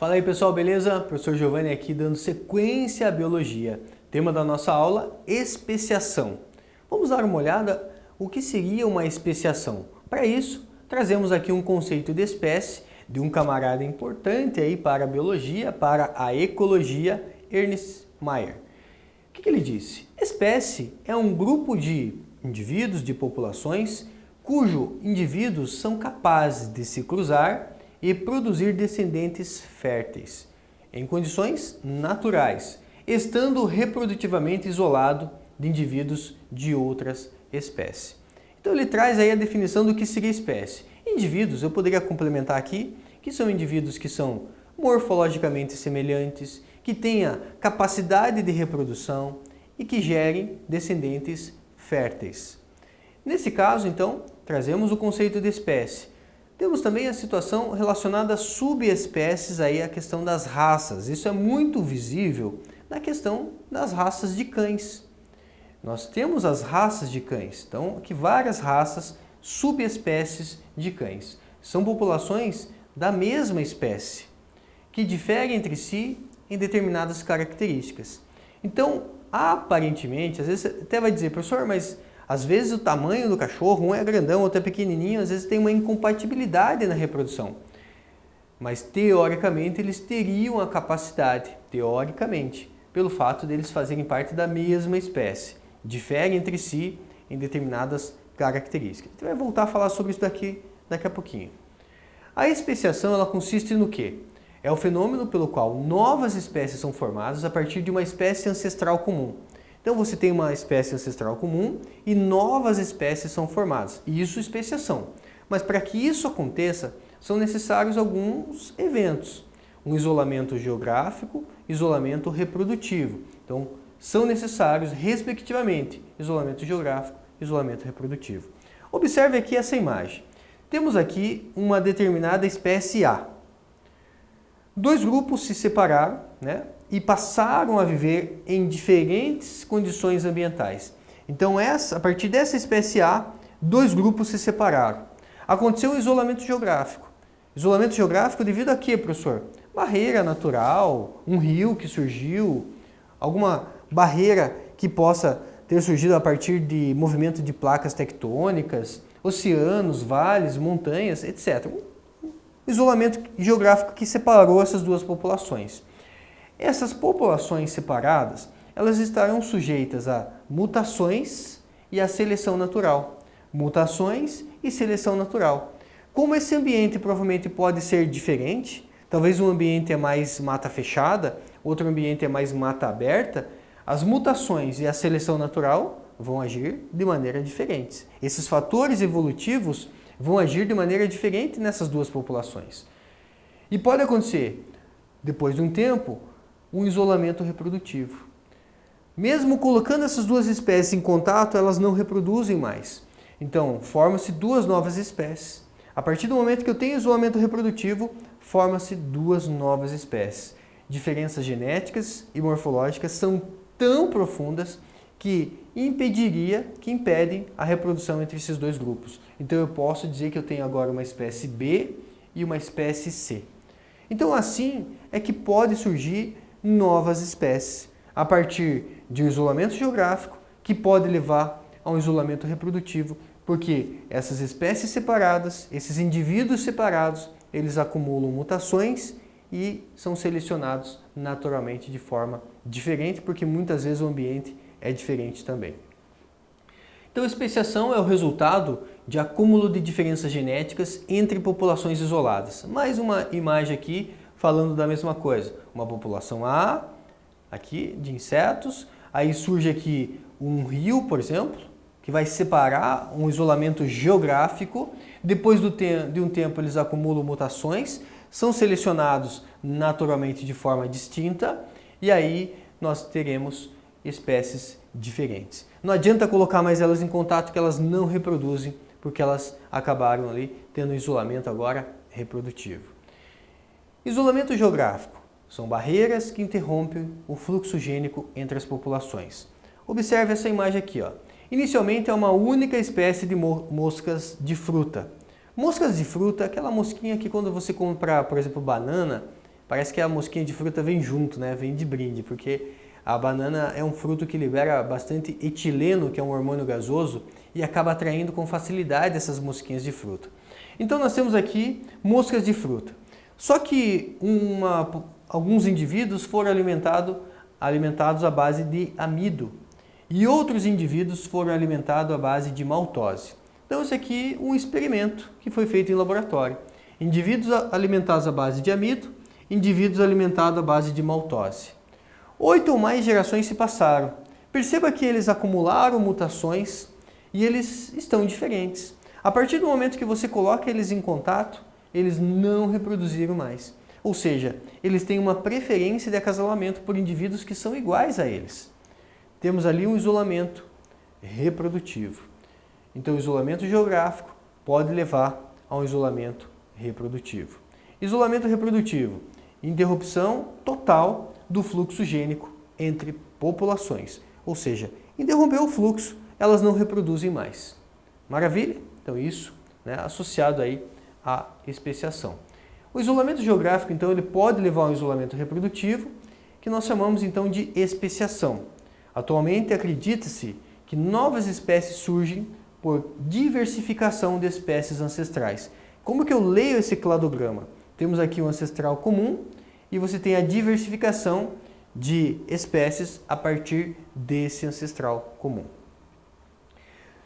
Fala aí pessoal, beleza? Professor Giovanni aqui dando sequência à biologia. Tema da nossa aula, especiação. Vamos dar uma olhada o que seria uma especiação. Para isso, trazemos aqui um conceito de espécie de um camarada importante aí para a biologia, para a ecologia, Ernst Mayr. O que ele disse? Espécie é um grupo de indivíduos, de populações, cujos indivíduos são capazes de se cruzar e produzir descendentes férteis, em condições naturais, estando reprodutivamente isolado de indivíduos de outras espécies. Então ele traz aí a definição do que seria espécie. Indivíduos, eu poderia complementar aqui, que são indivíduos que são morfologicamente semelhantes, que tenham capacidade de reprodução e que gerem descendentes férteis. Nesse caso, então, trazemos o conceito de espécie. Temos também a situação relacionada a subespécies, aí a questão das raças. Isso é muito visível na questão das raças de cães. Nós temos as raças de cães, então aqui várias raças, subespécies de cães. São populações da mesma espécie, que diferem entre si em determinadas características. Então, aparentemente, às vezes você até vai dizer, professor, mas às vezes o tamanho do cachorro, um é grandão, outro é pequenininho, às vezes tem uma incompatibilidade na reprodução. Mas teoricamente eles teriam a capacidade, teoricamente, pelo fato de eles fazerem parte da mesma espécie. Diferem entre si em determinadas características. A gente vai voltar a falar sobre isso daqui a pouquinho. A especiação ela consiste no quê? É o fenômeno pelo qual novas espécies são formadas a partir de uma espécie ancestral comum. Então você tem uma espécie ancestral comum e novas espécies são formadas. Isso é especiação. Mas para que isso aconteça, são necessários alguns eventos. Um isolamento geográfico, isolamento reprodutivo. Então são necessários, respectivamente, isolamento geográfico, isolamento reprodutivo. Observe aqui essa imagem. Temos aqui uma determinada espécie A. Dois grupos se separaram, né? E passaram a viver em diferentes condições ambientais. Então, a partir dessa espécie A, dois grupos se separaram. Aconteceu um isolamento geográfico. Isolamento geográfico devido a quê, professor? Barreira natural, um rio que surgiu, alguma barreira que possa ter surgido a partir de movimento de placas tectônicas, oceanos, vales, montanhas, etc. Um isolamento geográfico que separou essas duas populações. Essas populações separadas, elas estarão sujeitas a mutações e a seleção natural. Mutações e seleção natural. Como esse ambiente provavelmente pode ser diferente, talvez um ambiente é mais mata fechada, outro ambiente é mais mata aberta, as mutações e a seleção natural vão agir de maneira diferentes. Esses fatores evolutivos vão agir de maneira diferente nessas duas populações. E pode acontecer, depois de um tempo, um isolamento reprodutivo. Mesmo colocando essas duas espécies em contato, elas não reproduzem mais. Então, formam-se duas novas espécies. A partir do momento que eu tenho isolamento reprodutivo, formam-se duas novas espécies. Diferenças genéticas e morfológicas são tão profundas que impedem a reprodução entre esses dois grupos. Então, eu posso dizer que eu tenho agora uma espécie B e uma espécie C. Então, assim é que pode surgir novas espécies, a partir de um isolamento geográfico que pode levar a um isolamento reprodutivo, porque essas espécies separadas, esses indivíduos separados, eles acumulam mutações e são selecionados naturalmente de forma diferente, porque muitas vezes o ambiente é diferente também. Então, a especiação é o resultado de acúmulo de diferenças genéticas entre populações isoladas. Mais uma imagem aqui falando da mesma coisa. Uma população A, aqui, de insetos, aí surge aqui um rio, por exemplo, que vai separar um isolamento geográfico. Depois de um tempo eles acumulam mutações, são selecionados naturalmente de forma distinta e aí nós teremos espécies diferentes. Não adianta colocar mais elas em contato que elas não reproduzem, porque elas acabaram ali tendo um isolamento agora reprodutivo. Isolamento geográfico são barreiras que interrompem o fluxo gênico entre as populações. Observe essa imagem aqui, ó. Inicialmente é uma única espécie de moscas de fruta. Moscas de fruta, aquela mosquinha que quando você compra, por exemplo, banana, Parece que a mosquinha de fruta vem junto, né? Vem de brinde, porque a banana é um fruto que libera bastante etileno, que é um hormônio gasoso, e acaba atraindo com facilidade essas mosquinhas de fruta. Então nós temos aqui moscas de fruta. Só que alguns indivíduos foram alimentados à base de amido e outros indivíduos foram alimentados à base de maltose. Então esse aqui é um experimento que foi feito em laboratório. Indivíduos alimentados à base de amido, indivíduos alimentados à base de maltose. 8 ou mais gerações se passaram. Perceba que eles acumularam mutações e eles estão diferentes. A partir do momento que você coloca eles em contato, eles não reproduziram mais. Ou seja, eles têm uma preferência de acasalamento por indivíduos que são iguais a eles. Temos ali um isolamento reprodutivo. Então, o isolamento geográfico pode levar a um isolamento reprodutivo. Isolamento reprodutivo, interrupção total do fluxo gênico entre populações. Ou seja, interrompeu o fluxo, elas não reproduzem mais. Maravilha? Então, isso, né, associado aí à especiação. O isolamento geográfico, então, ele pode levar a um isolamento reprodutivo, que nós chamamos, então, de especiação. Atualmente, acredita-se que novas espécies surgem por diversificação de espécies ancestrais. Como que eu leio esse cladograma? Temos aqui um ancestral comum e você tem a diversificação de espécies a partir desse ancestral comum.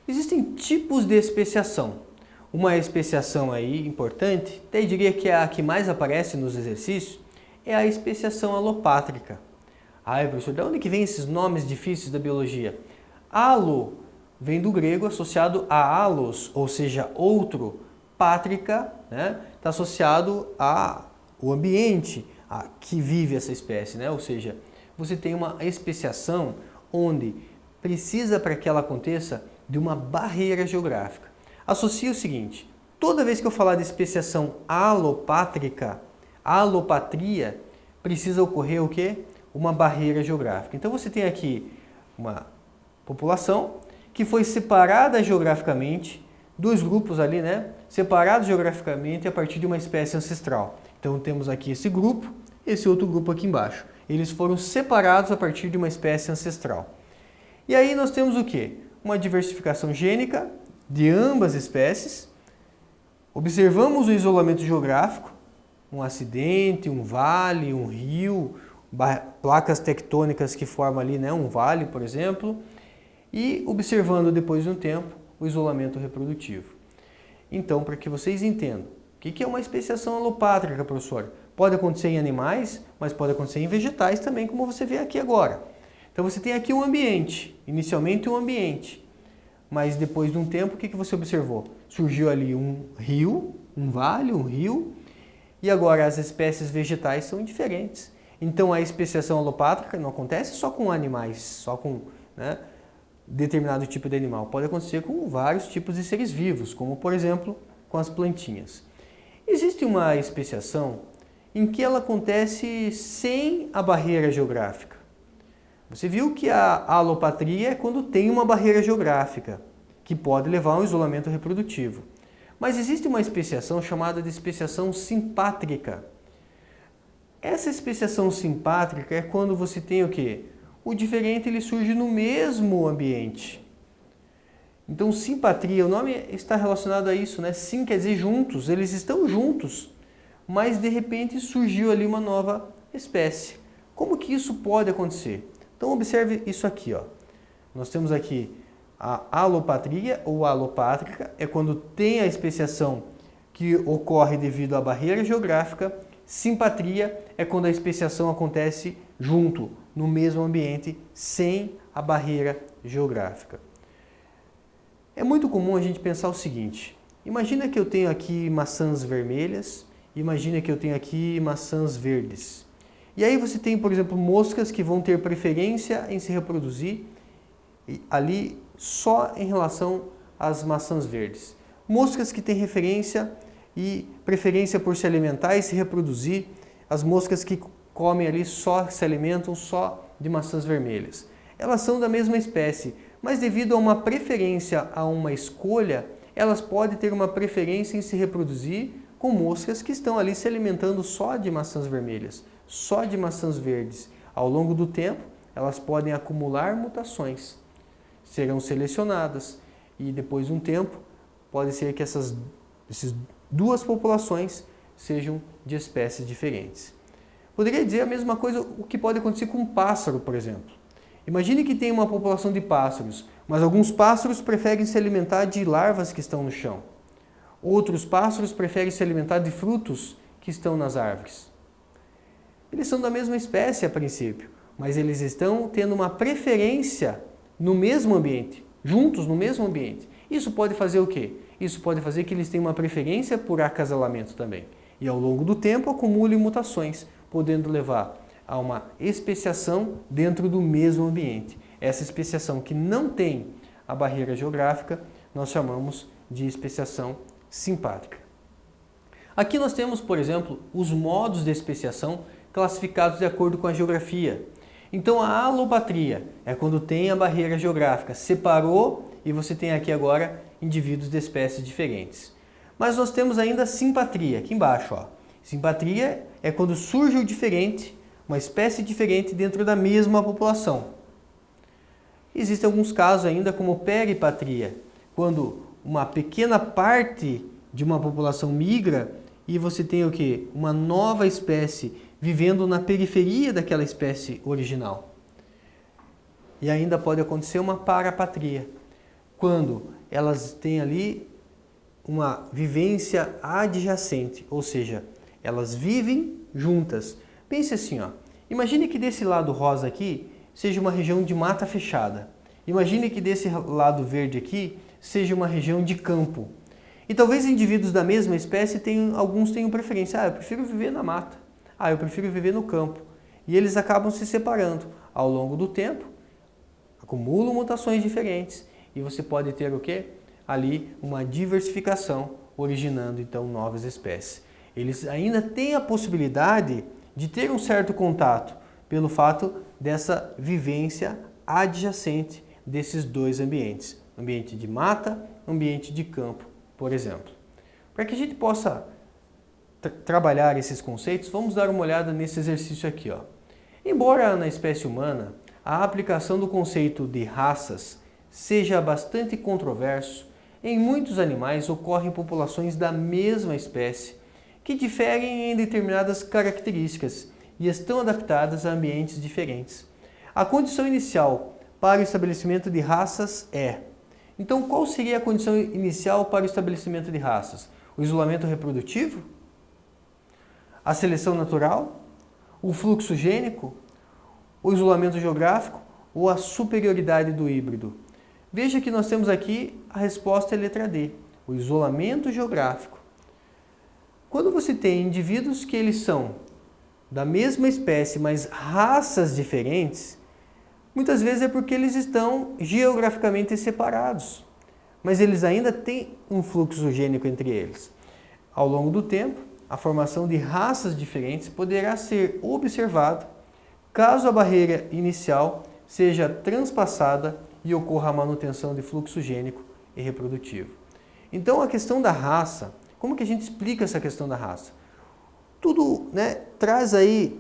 Existem tipos de especiação. Uma especiação aí importante, até eu diria que é a que mais aparece nos exercícios, é a especiação alopátrica. Ai, professor, de onde que vem esses nomes difíceis da biologia? Alo vem do grego associado a alos, ou seja, outro. Pátrica, né, está associado ao ambiente que vive essa espécie, né? Ou seja, você tem uma especiação onde precisa para que ela aconteça de uma barreira geográfica. Associe o seguinte, toda vez que eu falar de especiação alopátrica, alopatria, precisa ocorrer o quê? Uma barreira geográfica. Então você tem aqui uma população que foi separada geograficamente, dois grupos ali, né? Separados geograficamente a partir de uma espécie ancestral. Então temos aqui esse grupo, esse outro grupo aqui embaixo. Eles foram separados a partir de uma espécie ancestral. E aí nós temos o quê? Uma diversificação gênica de ambas espécies. Observamos o isolamento geográfico, um acidente, um vale, um rio, placas tectônicas que formam ali, né, um vale, por exemplo, e observando depois de um tempo o isolamento reprodutivo. Então, para que vocês entendam, o que é uma especiação alopátrica, professor? Pode acontecer em animais, mas pode acontecer em vegetais também, como você vê aqui agora. Então você tem aqui um ambiente, inicialmente um ambiente, mas depois de um tempo, o que você observou? Surgiu ali um rio, um vale, um rio, e agora as espécies vegetais são diferentes. Então a especiação alopátrica não acontece só com animais, só com, né, determinado tipo de animal. Pode acontecer com vários tipos de seres vivos, como por exemplo com as plantinhas. Existe uma especiação em que ela acontece sem a barreira geográfica. Você viu que a alopatria é quando tem uma barreira geográfica, que pode levar a um isolamento reprodutivo. Mas existe uma especiação chamada de especiação simpátrica. Essa especiação simpátrica é quando você tem o quê? O diferente ele surge no mesmo ambiente. Então, simpatria, o nome está relacionado a isso, né? Sim quer dizer juntos, eles estão juntos, mas de repente surgiu ali uma nova espécie. Como que isso pode acontecer? Então, observe isso aqui, ó. Nós temos aqui a alopatria ou alopátrica, é quando tem a especiação que ocorre devido à barreira geográfica. Simpatria é quando a especiação acontece junto, no mesmo ambiente, sem a barreira geográfica. É muito comum a gente pensar o seguinte, imagina que eu tenho aqui maçãs vermelhas, imagina que eu tenho aqui maçãs verdes. E aí você tem, por exemplo, moscas que vão ter preferência em se reproduzir ali só em relação às maçãs verdes. Moscas que têm referência e preferência por se alimentar e se reproduzir, as moscas que comem ali só, se alimentam só de maçãs vermelhas. Elas são da mesma espécie, mas devido a uma preferência, a uma escolha, elas podem ter uma preferência em se reproduzir com moscas que estão ali se alimentando só de maçãs vermelhas, só de maçãs verdes. Ao longo do tempo, elas podem acumular mutações, serão selecionadas e depois de um tempo, pode ser que essas duas populações sejam de espécies diferentes. Poderia dizer a mesma coisa o que pode acontecer com um pássaro, por exemplo. Imagine que tem uma população de pássaros, mas alguns pássaros preferem se alimentar de larvas que estão no chão. Outros pássaros preferem se alimentar de frutos que estão nas árvores. Eles são da mesma espécie a princípio, mas eles estão tendo uma preferência no mesmo ambiente, juntos no mesmo ambiente. Isso pode fazer o quê? Isso pode fazer que eles tenham uma preferência por acasalamento também. E ao longo do tempo acumulem mutações, podendo levar a uma especiação dentro do mesmo ambiente. Essa especiação que não tem a barreira geográfica, nós chamamos de especiação simpátrica. Aqui nós temos, por exemplo, os modos de especiação classificados de acordo com a geografia. Então a alopatria é quando tem a barreira geográfica, separou e você tem aqui agora indivíduos de espécies diferentes. Mas nós temos ainda a simpatria, aqui embaixo. Ó. Simpatria é quando surge o diferente, uma espécie diferente dentro da mesma população. Existem alguns casos ainda como peripatria, quando uma pequena parte de uma população migra e você tem o quê? Uma nova espécie vivendo na periferia daquela espécie original. E ainda pode acontecer uma parapatria, quando elas têm ali uma vivência adjacente, ou seja, elas vivem juntas. Pense assim, ó. Imagine que desse lado rosa aqui seja uma região de mata fechada. Imagine que desse lado verde aqui seja uma região de campo. E talvez indivíduos da mesma espécie alguns tenham preferência. Eu prefiro viver na mata. Eu prefiro viver no campo. E eles acabam se separando. Ao longo do tempo, acumulam mutações diferentes. E você pode ter o quê? Ali uma diversificação, originando então novas espécies. Eles ainda têm a possibilidade de ter um certo contato pelo fato dessa vivência adjacente desses dois ambientes. Ambiente de mata, ambiente de campo, por exemplo. Para que a gente possa trabalhar esses conceitos, vamos dar uma olhada nesse exercício aqui. Ó. Embora na espécie humana a aplicação do conceito de raças seja bastante controverso, em muitos animais ocorrem populações da mesma espécie que diferem em determinadas características e estão adaptadas a ambientes diferentes. A condição inicial para o estabelecimento de raças é... Então, qual seria a condição inicial para o estabelecimento de raças? O isolamento reprodutivo? A seleção natural? O fluxo gênico? O isolamento geográfico? Ou a superioridade do híbrido? Veja que nós temos aqui a resposta é letra D, o isolamento geográfico. Quando você tem indivíduos que eles são da mesma espécie, mas raças diferentes, muitas vezes é porque eles estão geograficamente separados, mas eles ainda têm um fluxo gênico entre eles. Ao longo do tempo, a formação de raças diferentes poderá ser observada caso a barreira inicial seja transpassada e ocorra a manutenção de fluxo gênico e reprodutivo. Então a questão da raça, como que a gente explica essa questão da raça? Tudo traz aí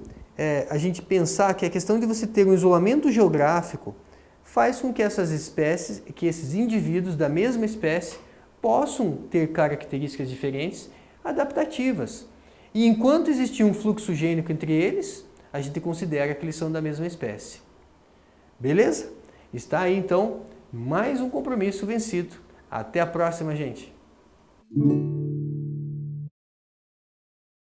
a gente pensar que a questão de você ter um isolamento geográfico faz com que essas espécies, que esses indivíduos da mesma espécie possam ter características diferentes, adaptativas. E enquanto existir um fluxo gênico entre eles, a gente considera que eles são da mesma espécie. Beleza? Está aí então mais um compromisso vencido. Até a próxima, gente!